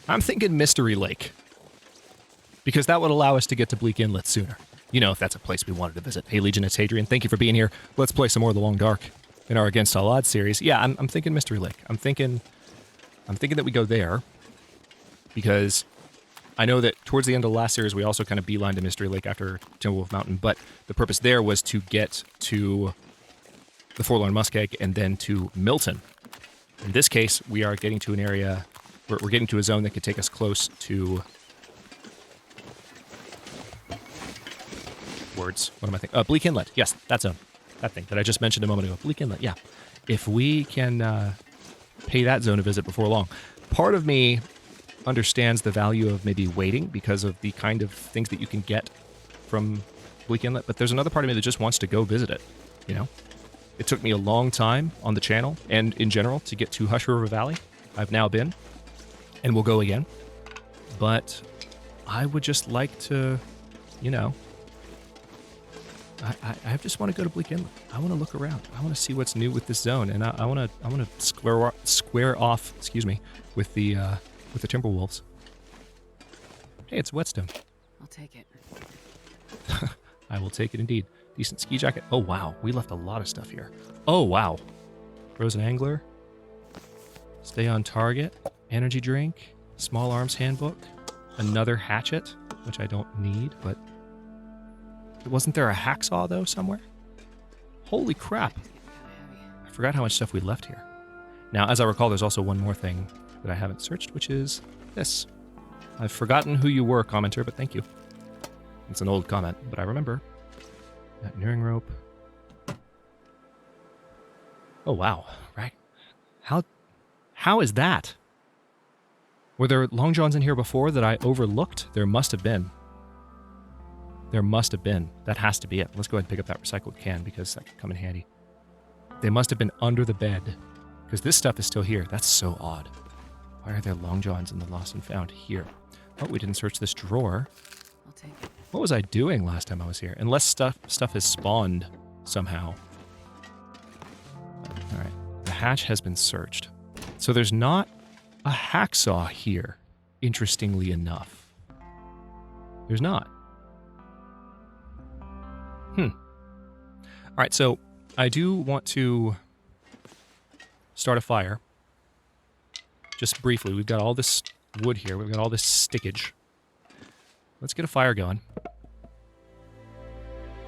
I'm thinking Mystery Lake. Because that would allow us to get to Bleak Inlet sooner. You know, if that's a place we wanted to visit. Hey, Legion, it's Hadrian. Thank you for being here. Let's play some more of the Long Dark in our Against All Odds series. Yeah, I'm thinking Mystery Lake. I'm thinking that we go there. Because I know that towards the end of the last series, we also kind of beelined to Mystery Lake after Timberwolf Mountain. But the purpose there was to get to the Forlorn Muskeg and then to Milton. In this case, we are getting to an area... We're getting to a zone that could take us close to... Words. What am I thinking? Bleak Inlet. Yes, that zone. That thing that I just mentioned a moment ago. Bleak Inlet, yeah. If we can pay that zone a visit before long. Part of me understands the value of maybe waiting because of the kind of things that you can get from Bleak Inlet, but there's another part of me that just wants to go visit it, you know? It took me a long time on the channel and in general to get to Hush River Valley. I've now been. And we'll go again. But I would just like to, you know, I just want to go to Bleak Inlet. I want to look around. I want to see what's new with this zone, and I want to square off, excuse me, with the Timberwolves. Hey, it's Whetstone. I'll take it. I will take it indeed. Decent ski jacket. Oh wow, we left a lot of stuff here. Oh wow, Frozen Angler. Stay on target. Energy drink, small arms handbook, another hatchet, which I don't need, but wasn't there a hacksaw though somewhere? Holy crap. I forgot how much stuff we left here. Now, as I recall, there's also one more thing that I haven't searched, which is this. I've forgotten who you were, commenter, but thank you. It's an old comment, but I remember. That nearing rope. Oh wow, right. How is that? Were there Long Johns in here before that I overlooked? There must have been. There must have been. That has to be it. Let's go ahead and pick up that recycled can because that could come in handy. They must have been under the bed because this stuff is still here. That's so odd. Why are there Long Johns in the Lost and Found here? Oh, we didn't search this drawer. I'll take it. What was I doing last time I was here? Unless stuff has spawned somehow. All right. The hatch has been searched. So there's not a hacksaw here, interestingly enough. There's not. All right, so I do want to start a fire. Just briefly, we've got all this wood here. We've got all this stickage. Let's get a fire going.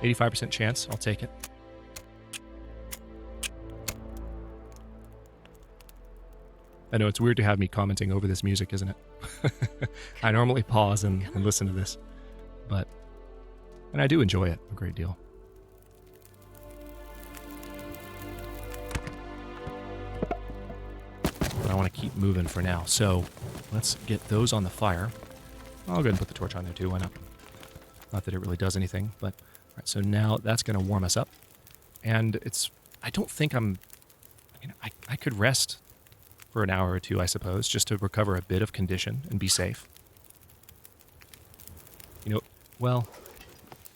85% chance. I'll take it. I know it's weird to have me commenting over this music, isn't it? I normally pause and listen to this, and I do enjoy it a great deal. But I want to keep moving for now, so let's get those on the fire. I'll go ahead and put the torch on there too, why not? Not that it really does anything, but all right, so now that's going to warm us up. And I don't think I could rest for an hour or two, I suppose, just to recover a bit of condition and be safe. You know, well,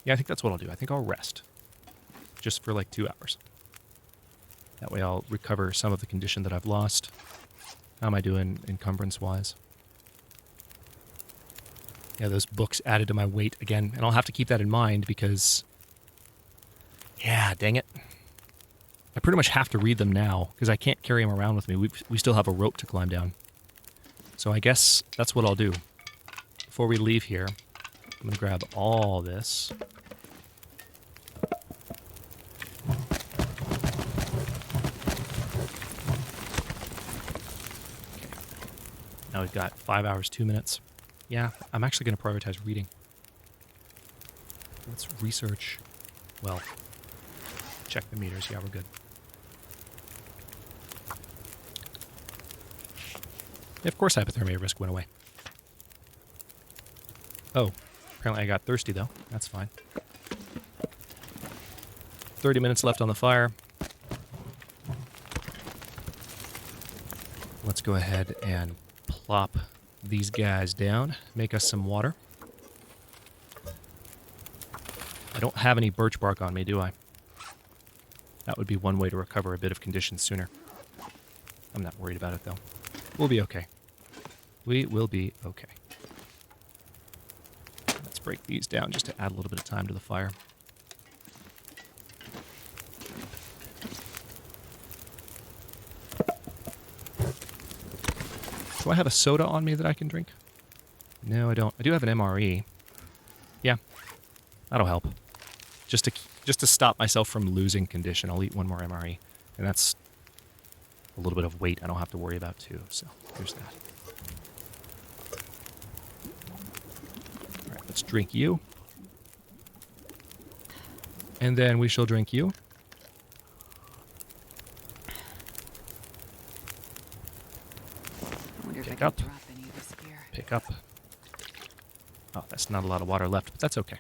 yeah, I think that's what I'll do. I think I'll rest. Just for like 2 hours. That way I'll recover some of the condition that I've lost. How am I doing encumbrance-wise? Yeah, those books added to my weight again. And I'll have to keep that in mind because... yeah, dang it. I pretty much have to read them now, because I can't carry them around with me. We still have a rope to climb down. So I guess that's what I'll do. Before we leave here, I'm going to grab all this. Okay. Now we've got 5 hours, 2 minutes. Yeah, I'm actually going to prioritize reading. Let's research. Well, check the meters. Yeah, we're good. Yeah, of course hypothermia risk went away. Oh, apparently I got thirsty though. That's fine. 30 minutes left on the fire. Let's go ahead and plop these guys down. Make us some water. I don't have any birch bark on me, do I? That would be one way to recover a bit of condition sooner. I'm not worried about it though. We'll be okay. We will be okay. Let's break these down just to add a little bit of time to the fire. Do I have a soda on me that I can drink? No, I don't. I do have an MRE. Yeah, that'll help. Just to stop myself from losing condition, I'll eat one more MRE. And that's a little bit of weight I don't have to worry about too. So here's that. All right, let's drink you. And then we shall drink you. I wonder if I Pick can up. drop any of this here. Pick up. Oh, that's not a lot of water left, but that's okay.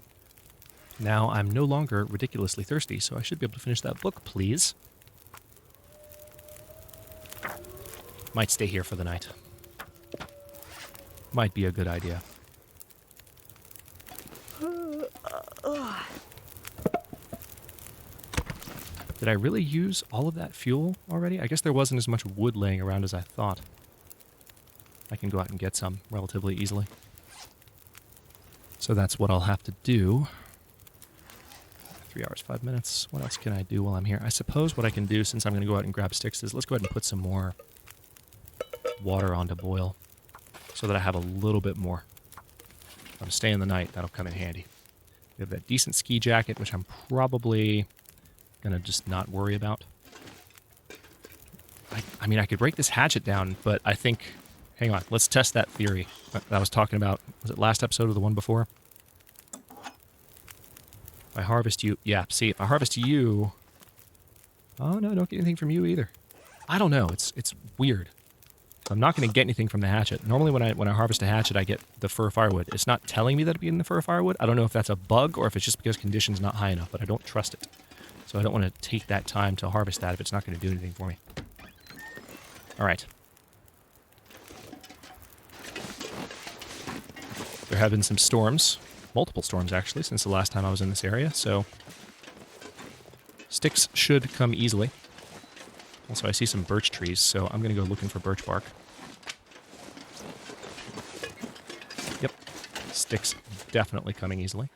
Now I'm no longer ridiculously thirsty, so I should be able to finish that book, please. Might stay here for the night. Might be a good idea. Did I really use all of that fuel already? I guess there wasn't as much wood laying around as I thought. I can go out and get some relatively easily. So that's what I'll have to do. 3 hours, 5 minutes. What else can I do while I'm here? I suppose what I can do, since I'm going to go out and grab sticks, is let's go ahead and put some more water on to boil so that I have a little bit more. If I'm staying the night, that'll come in handy. We have that decent ski jacket, which I'm probably going to just not worry about. I mean, I could break this hatchet down, but I think... Hang on, let's test that theory that I was talking about. Was it last episode or the one before? If I harvest you... Yeah, see, if I harvest you... Oh, no, don't get anything from you either. I don't know. It's weird. I'm not going to get anything from the hatchet. Normally when I harvest a hatchet, I get the fir firewood. It's not telling me that it'd be in the fir firewood. I don't know if that's a bug or if it's just because condition's not high enough, but I don't trust it. So I don't want to take that time to harvest that if it's not going to do anything for me. All right. There have been some storms, multiple storms actually, since the last time I was in this area, so sticks should come easily. Also, I see some birch trees, so I'm going to go looking for birch bark. Yep, sticks definitely coming easily.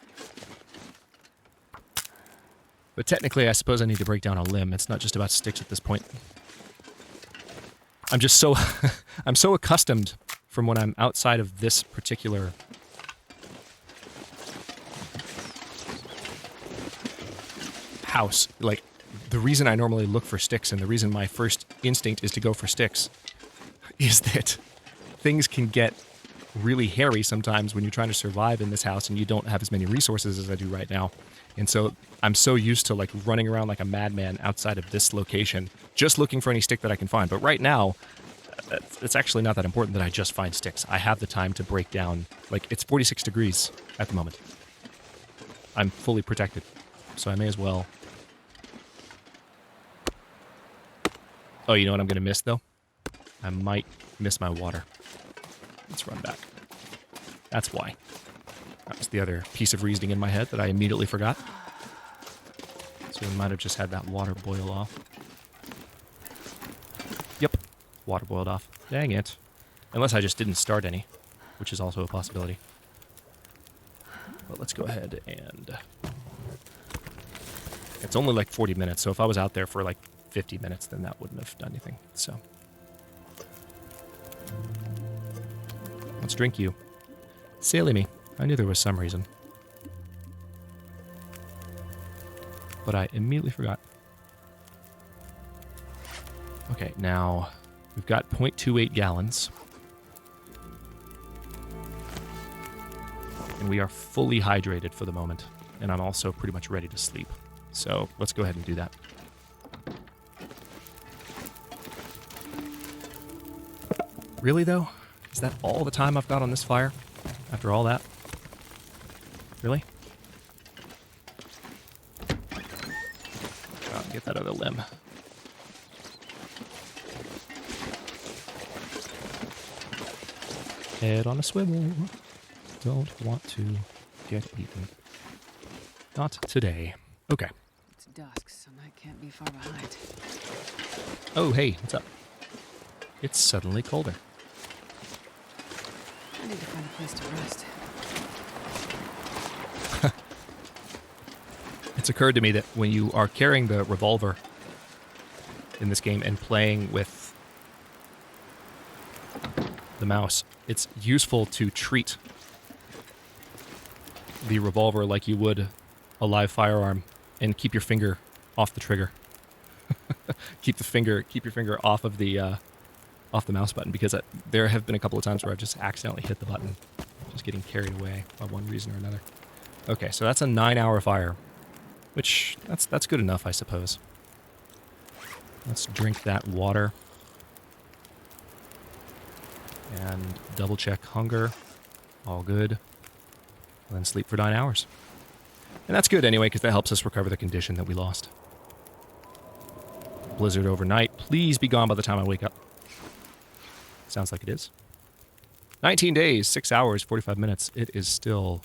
But technically, I suppose I need to break down a limb. It's not just about sticks at this point. I'm just so... I'm so accustomed from when I'm outside of this particular... house. Like, the reason I normally look for sticks and the reason my first instinct is to go for sticks is that things can get really hairy sometimes when you're trying to survive in this house and you don't have as many resources as I do right now. And so I'm so used to like running around like a madman outside of this location, just looking for any stick that I can find. But right now, it's actually not that important that I just find sticks. I have the time to break down, like it's 46 degrees at the moment. I'm fully protected, so I may as well. Oh, you know what I'm going to miss, though? I might miss my water. Let's run back. That's why. That was the other piece of reasoning in my head that I immediately forgot. So we might have just had that water boil off. Yep. Water boiled off. Dang it. Unless I just didn't start any, which is also a possibility. But let's go ahead and... It's only like 40 minutes, so if I was out there for like 50 minutes, then that wouldn't have done anything. So let's drink you. Silly me. I knew there was some reason. But I immediately forgot. Okay, now we've got 0.28 gallons. And we are fully hydrated for the moment. And I'm also pretty much ready to sleep. So let's go ahead and do that. Really, though? Is that all the time I've got on this fire? After all that? Really? Oh, get that other limb. Head on a swivel. Don't want to get eaten. Not today. Okay. It's dusk, so I can't be far behind. Oh, hey, what's up? It's suddenly colder. I need to find a place to rest. It's occurred to me that when you are carrying the revolver in this game and playing with the mouse, it's useful to treat the revolver like you would a live firearm and keep your finger off the trigger. keep your finger off of the mouse button, because there have been a couple of times where I've just accidentally hit the button, just getting carried away by one reason or another. Okay, so that's a 9-hour fire, which that's good enough, I suppose. Let's drink that water and double check hunger. All good. And then sleep for 9 hours. And that's good anyway, because that helps us recover the condition that we lost. Blizzard overnight. Please be gone by the time I wake up. Sounds like it is. 19 days, 6 hours, 45 minutes. It is still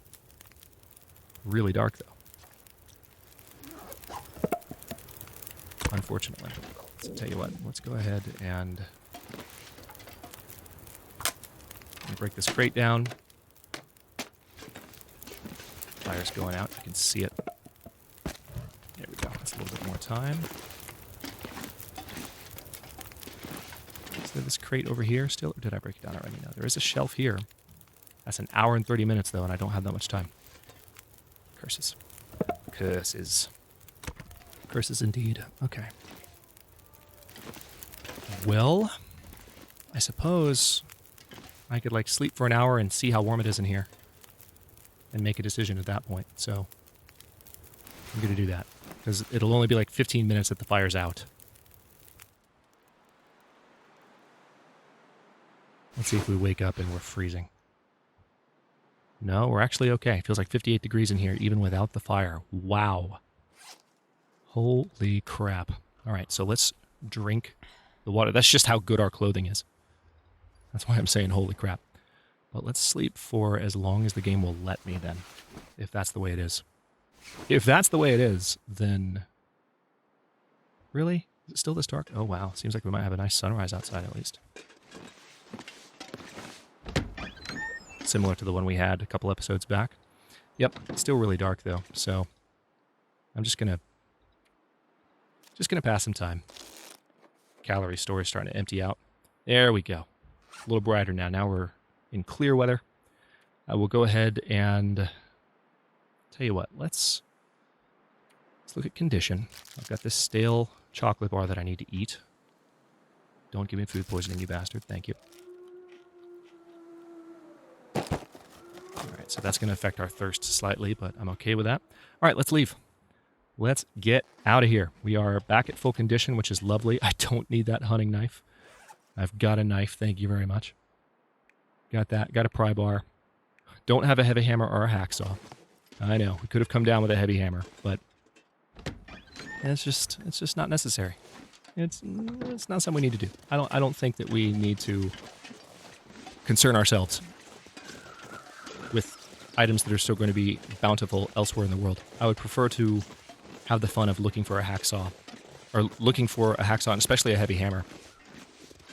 really dark, though. Unfortunately. So tell you what, let's go ahead and break this crate down. Fire's going out. You can see it. There we go. That's a little bit more time. Is there this crate over here still? Or did I break it down already? No, there is a shelf here. That's an hour and 30 minutes, though, and I don't have that much time. Curses. Curses. Curses indeed. Okay. Well, I suppose I could, like, sleep for an hour and see how warm it is in here and make a decision at that point. So I'm going to do that, because it'll only be like 15 minutes that the fire's out. Let's see if we wake up and we're freezing. No, we're actually okay. It feels like 58 degrees in here, even without the fire. Wow. Holy crap. All right, so let's drink the water. That's just how good our clothing is. That's why I'm saying holy crap. But let's sleep for as long as the game will let me then, if that's the way it is. If that's the way it is, then... Really? Is it still this dark? Oh, wow. Seems like we might have a nice sunrise outside at least. Similar to the one we had a couple episodes back. Yep, still really dark though, so I'm just gonna pass some time. Calorie store is starting to empty out. There we go. A little brighter now. Now we're in clear weather. I will go ahead and tell you what, let's look at condition. I've got this stale chocolate bar that I need to eat. Don't give me food poisoning, you bastard. Thank you. Alright, so that's going to affect our thirst slightly, but I'm okay with that. Alright, let's leave. Let's get out of here. We are back at full condition, which is lovely. I don't need that hunting knife. I've got a knife, thank you very much. Got that, got a pry bar. Don't have a heavy hammer or a hacksaw. I know, we could have come down with a heavy hammer, but it's just not necessary. It's not something we need to do. I don't think that we need to concern ourselves with items that are still going to be bountiful elsewhere in the world. I would prefer to have the fun of looking for a hacksaw, or looking for a hacksaw, and especially a heavy hammer,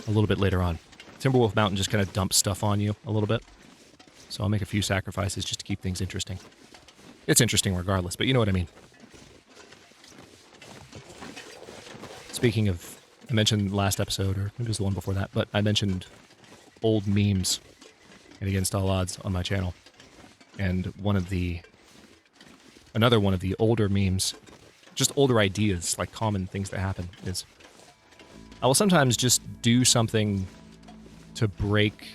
a little bit later on. Timberwolf Mountain just kind of dumps stuff on you a little bit, so I'll make a few sacrifices just to keep things interesting. It's interesting regardless, but you know what I mean. Speaking of, I mentioned last episode, or maybe it was the one before that, but I mentioned old memes and Against All Odds on my channel. And another one of the older memes, just older ideas, like common things that happen, is I will sometimes just do something to break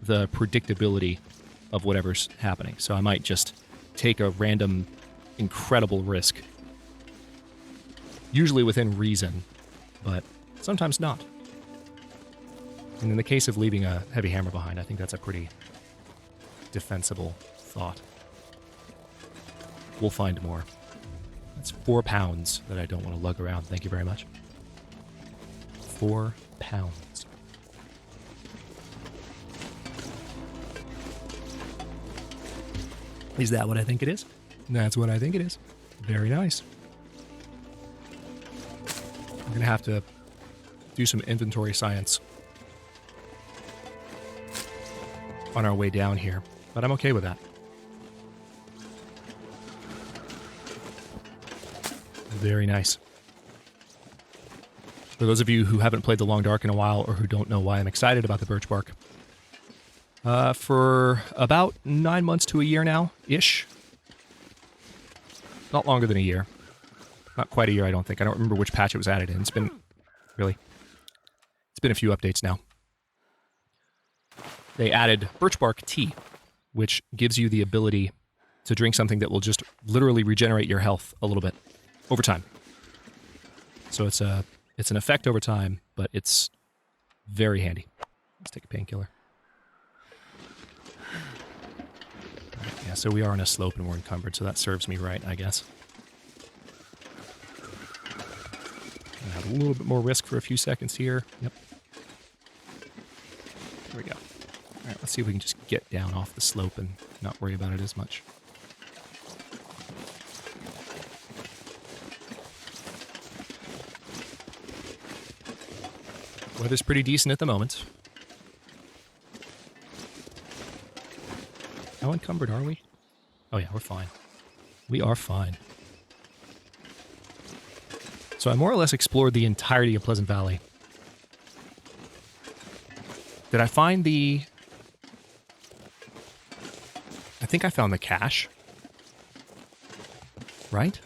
the predictability of whatever's happening. So I might just take a random, incredible risk, usually within reason, but sometimes not. And in the case of leaving a heavy hammer behind, I think that's a pretty defensible thought. We'll find more. That's 4 pounds that I don't want to lug around. Thank you very much. 4 pounds. Is that what I think it is? That's what I think it is. Very nice. I'm going to have to do some inventory science on our way down here, but I'm okay with that. Very nice. For those of you who haven't played The Long Dark in a while or who don't know why I'm excited about the birch bark, for about 9 months to a year now-ish, not longer than a year, not quite a year I don't think, I don't remember which patch it was added in, it's been a few updates now. They added birch bark tea, which gives you the ability to drink something that will just literally regenerate your health a little bit over time. So it's an effect over time, but it's very handy. Let's take a painkiller. Right, yeah, so we are on a slope and we're encumbered, so that serves me right, I guess. I have a little bit more risk for a few seconds here. Yep. There we go. All right, let's see if we can just get down off the slope and not worry about it as much. Weather's pretty decent at the moment. How encumbered are we? Oh yeah, we're fine. We are fine. So I more or less explored the entirety of Pleasant Valley. Did I find the... I think I found the cache. Right?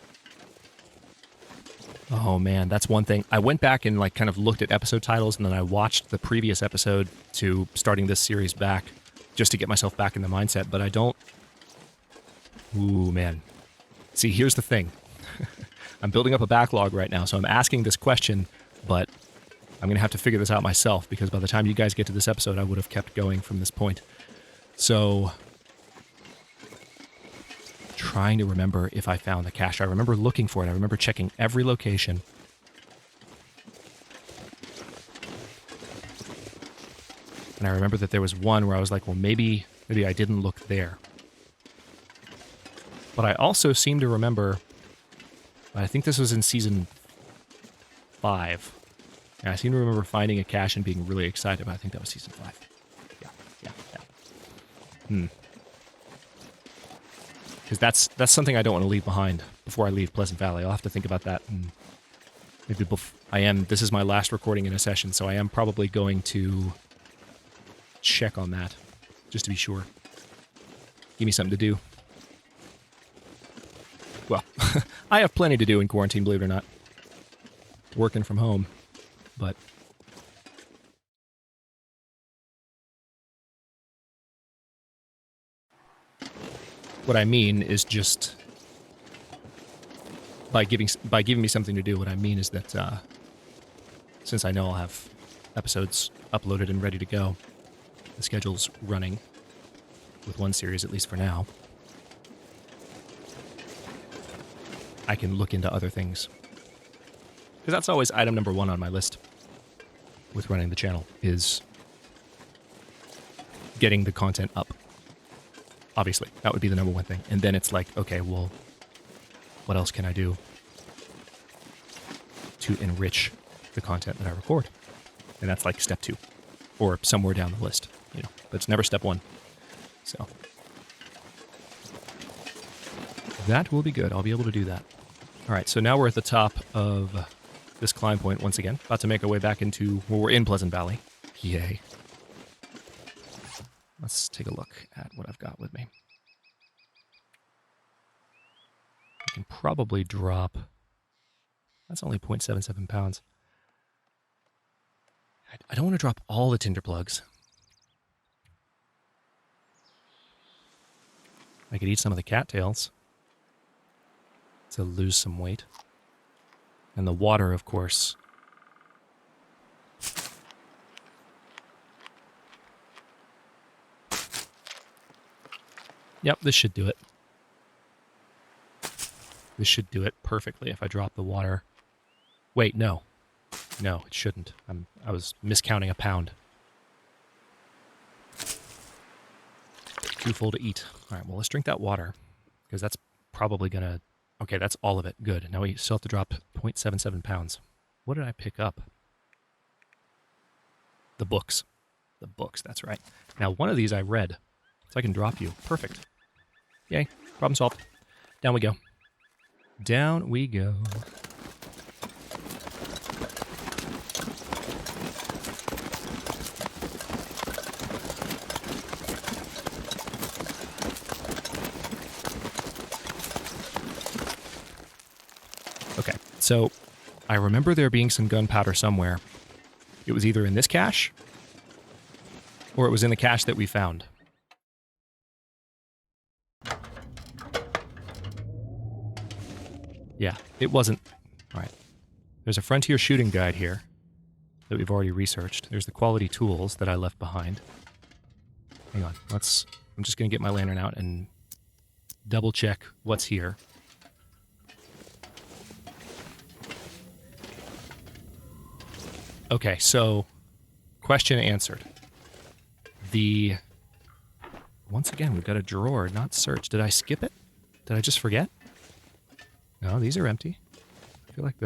Oh man, that's one thing. I went back and like kind of looked at episode titles, and then I watched the previous episode to starting this series back just to get myself back in the mindset, but I don't... Ooh, man. See, here's the thing. I'm building up a backlog right now, so I'm asking this question, but I'm going to have to figure this out myself, because by the time you guys get to this episode, I would have kept going from this point. So, trying to remember if I found the cache. I remember looking for it. I remember checking every location. And I remember that there was one where I was like, well, maybe I didn't look there. But I also seem to remember, I think this was in season 5. And I seem to remember finding a cache and being really excited about it. I think that was season 5. Yeah. Because that's something I don't want to leave behind before I leave Pleasant Valley. I'll have to think about that. And maybe this is my last recording in a session, so I am probably going to check on that, just to be sure. Give me something to do. Well, I have plenty to do in quarantine, believe it or not. Working from home, but... What I mean is just... By giving me something to do, what I mean is that, since I know I'll have episodes uploaded and ready to go, the schedule's running with one series, at least for now. I can look into other things. Because that's always item number 1 on my list with running the channel, is getting the content up. Obviously, that would be the number 1 thing. And then it's like, okay, well, what else can I do to enrich the content that I record? And that's like step 2, or somewhere down the list, you know. But it's never step 1. So that will be good. I'll be able to do that. All right, so now we're at the top of this climb point once again. About to make our way back into, well, we're in Pleasant Valley. Yay. Let's take a look at what I've got with me. I can probably drop... That's only 0.77 pounds. I don't want to drop all the tinder plugs. I could eat some of the cattails to lose some weight. And the water, of course. Yep, this should do it. This should do it perfectly if I drop the water. Wait, no. No, it shouldn't. I was miscounting a pound. Too full to eat. All right, well, let's drink that water, because that's probably going to... Okay, that's all of it. Good. Now we still have to drop 0.77 pounds. What did I pick up? The books. The books, that's right. Now, one of these I read, so I can drop you. Perfect. Yay. Problem solved. Down we go. Down we go. Okay, so I remember there being some gunpowder somewhere. It was either in this cache, or it was in the cache that we found. Yeah, it wasn't. All right. There's a frontier shooting guide here that we've already researched. There's the quality tools that I left behind. Hang on, I'm just going to get my lantern out and double check what's here. Okay, so question answered. Once again, we've got a drawer, not search. Did I skip it? Did I just forget? No, these are empty. I feel like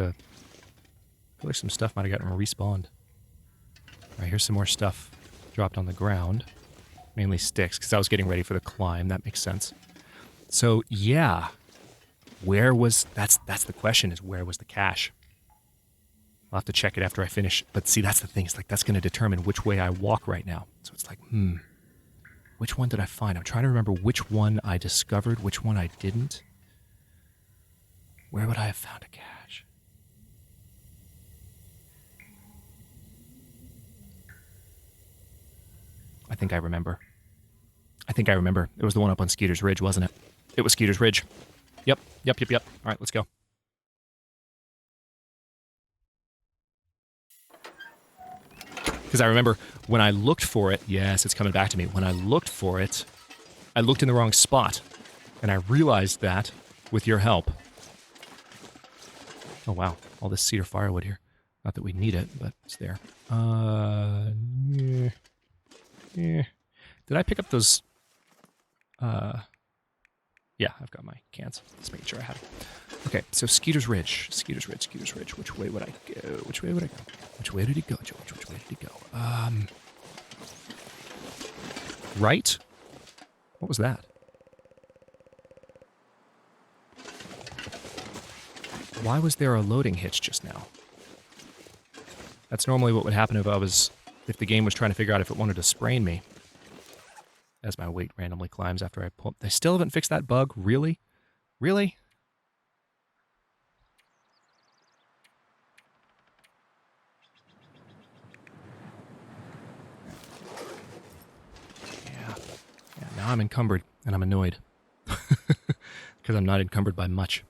some stuff might have gotten respawned. All right, here's some more stuff dropped on the ground. Mainly sticks, because I was getting ready for the climb. That makes sense. So, yeah. That's the question, is where was the cache? I'll have to check it after I finish. But see, that's the thing. It's like, that's going to determine which way I walk right now. So it's like, which one did I find? I'm trying to remember which one I discovered, which one I didn't. Where would I have found a cache? I think I remember. It was the one up on Skeeter's Ridge, wasn't it? It was Skeeter's Ridge. Yep. All right, let's go. Because I remember when I looked for it, yes, it's coming back to me. When I looked for it, I looked in the wrong spot. And I realized that with your help. Oh, wow. All this cedar firewood here. Not that we need it, but it's there. Yeah. Did I pick up those? Yeah, I've got my cans. Just making sure I have it. Okay, so Skeeter's Ridge. Which way would I go? Which way did he go, George? Which way did he go? Right? What was that? Why was there a loading hitch just now? That's normally what would happen if the game was trying to figure out if it wanted to sprain me. As my weight randomly climbs after I pull up. They still haven't fixed that bug? Really? Really? Yeah, now I'm encumbered, and I'm annoyed. Because I'm not encumbered by much.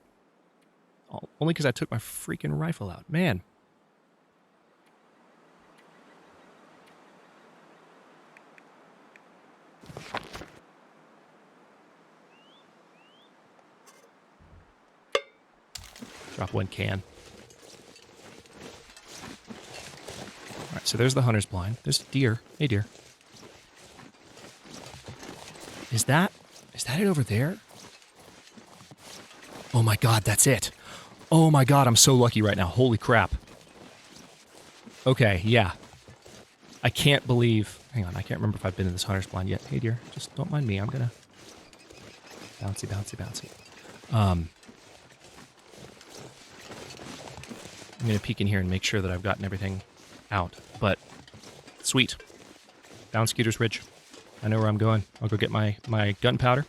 Only because I took my freaking rifle out. Man. Drop one can. Alright, so there's the hunter's blind. There's deer. Hey, deer. Is that it over there? Oh my god, that's it. Oh my god, I'm so lucky right now. Holy crap. Okay, yeah. I can't believe... Hang on, I can't remember if I've been in this hunter's blind yet. Hey, dear, just don't mind me. I'm gonna... Bouncy. I'm gonna peek in here and make sure that I've gotten everything out. But, sweet. Down Skeeter's Ridge. I know where I'm going. I'll go get my gunpowder.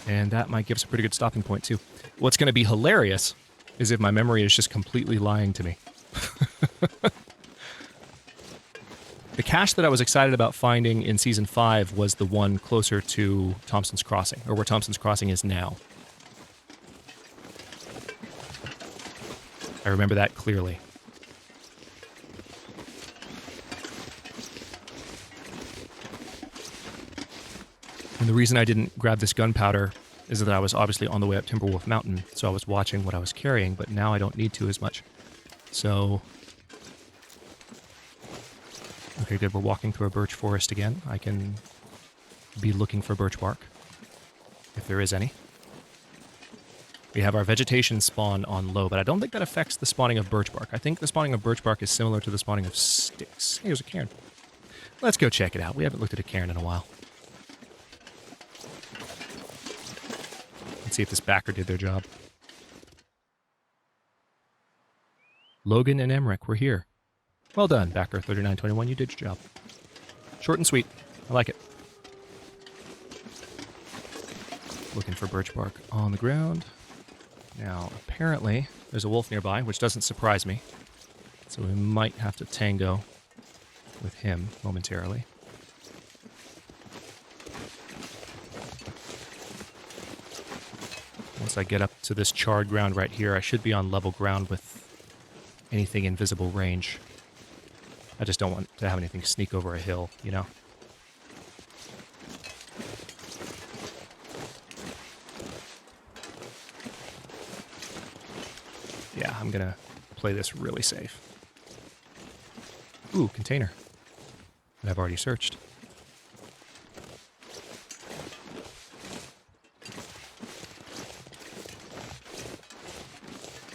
And that might give us a pretty good stopping point, too. What's going to be hilarious is if my memory is just completely lying to me. The cache that I was excited about finding in Season 5 was the one closer to Thompson's Crossing, or where Thompson's Crossing is now. I remember that clearly. And the reason I didn't grab this gunpowder is that I was obviously on the way up Timberwolf Mountain, so I was watching what I was carrying, but now I don't need to as much. So... Okay, good, we're walking through a birch forest again. I can be looking for birch bark, if there is any. We have our vegetation spawn on low, but I don't think that affects the spawning of birch bark. I think the spawning of birch bark is similar to the spawning of sticks. Hey, there's a cairn. Let's go check it out. We haven't looked at a cairn in a while. Let's see if this backer did their job. Logan and Emmerich, we're here. Well done, backer 3921. You did your job. Short and sweet. I like it. Looking for birch bark on the ground. Now, apparently, there's a wolf nearby, which doesn't surprise me. So we might have to tango with him momentarily. Once I get up to this charred ground right here, I should be on level ground with anything in visible range. I just don't want to have anything sneak over a hill, you know? Yeah, I'm gonna play this really safe. Ooh, container. That I've already searched.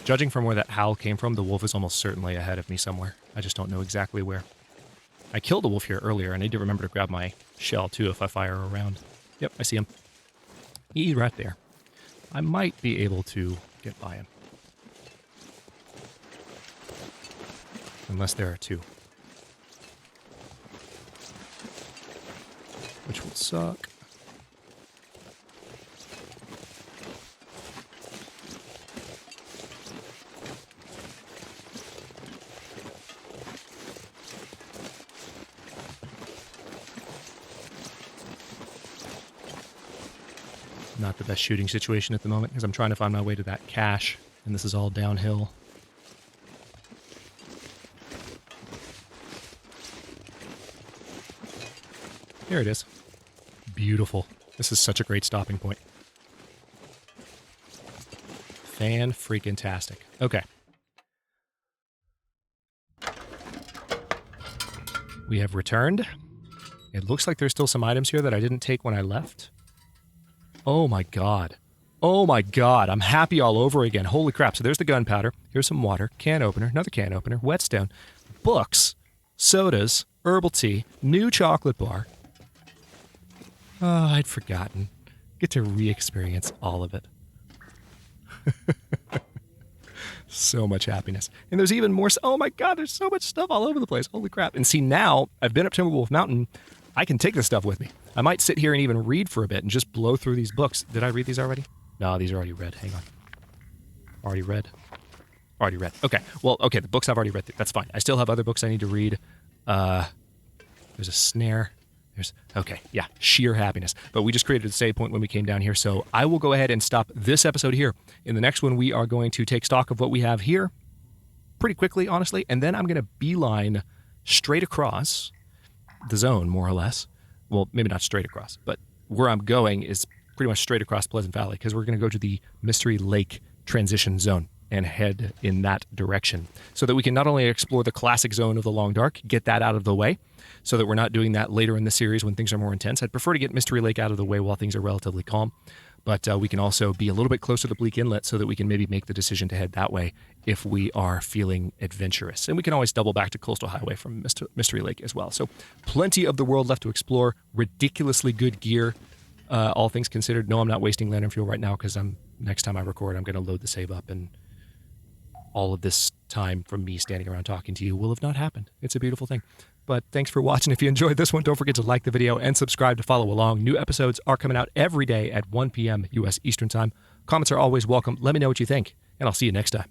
Judging from where that howl came from, the wolf is almost certainly ahead of me somewhere. I just don't know exactly where. I killed a wolf here earlier. I need to remember to grab my shell, too, if I fire around. Yep, I see him. He's right there. I might be able to get by him. Unless there are two. Which will suck. Not the best shooting situation at the moment because I'm trying to find my way to that cache, and this is all downhill. There it is. Beautiful. This is such a great stopping point. Fan-freaking-tastic. Okay. We have returned. It looks like there's still some items here that I didn't take when I left. Oh my god. Oh my god. I'm happy all over again. Holy crap. So there's the gunpowder. Here's some water. Can opener. Another can opener. Whetstone. Books. Sodas. Herbal tea. New chocolate bar. Oh, I'd forgotten. Get to re-experience all of it. So much happiness. And there's even more. Oh my god, there's so much stuff all over the place. Holy crap. And see, now I've been up Timberwolf Mountain. I can take this stuff with me. I might sit here and even read for a bit and just blow through these books. Did I read these already? No, these are already read. Hang on. Already read. Already read. Okay. Well, okay, the books I've already read. That's fine. I still have other books I need to read. There's a snare. Okay, yeah, sheer happiness. But we just created a save point when we came down here, so I will go ahead and stop this episode here. In the next one, we are going to take stock of what we have here pretty quickly, honestly, and then I'm going to beeline straight across the zone, more or less. Well, maybe not straight across, but where I'm going is pretty much straight across Pleasant Valley, because we're going to go to the Mystery Lake transition zone and head in that direction so that we can not only explore the classic zone of the Long Dark, get that out of the way, so that we're not doing that later in the series when things are more intense. I'd prefer to get Mystery Lake out of the way while things are relatively calm, but we can also be a little bit closer to Bleak Inlet so that we can maybe make the decision to head that way if we are feeling adventurous. And we can always double back to Coastal Highway from Mystery Lake as well. So plenty of the world left to explore, ridiculously good gear, all things considered. No, I'm not wasting lantern fuel right now because next time I record, I'm going to load the save up, and all of this time from me standing around talking to you will have not happened. It's a beautiful thing. But thanks for watching. If you enjoyed this one, don't forget to like the video and subscribe to follow along. New episodes are coming out every day at 1 p.m. U.S. Eastern Time. Comments are always welcome. Let me know what you think, and I'll see you next time.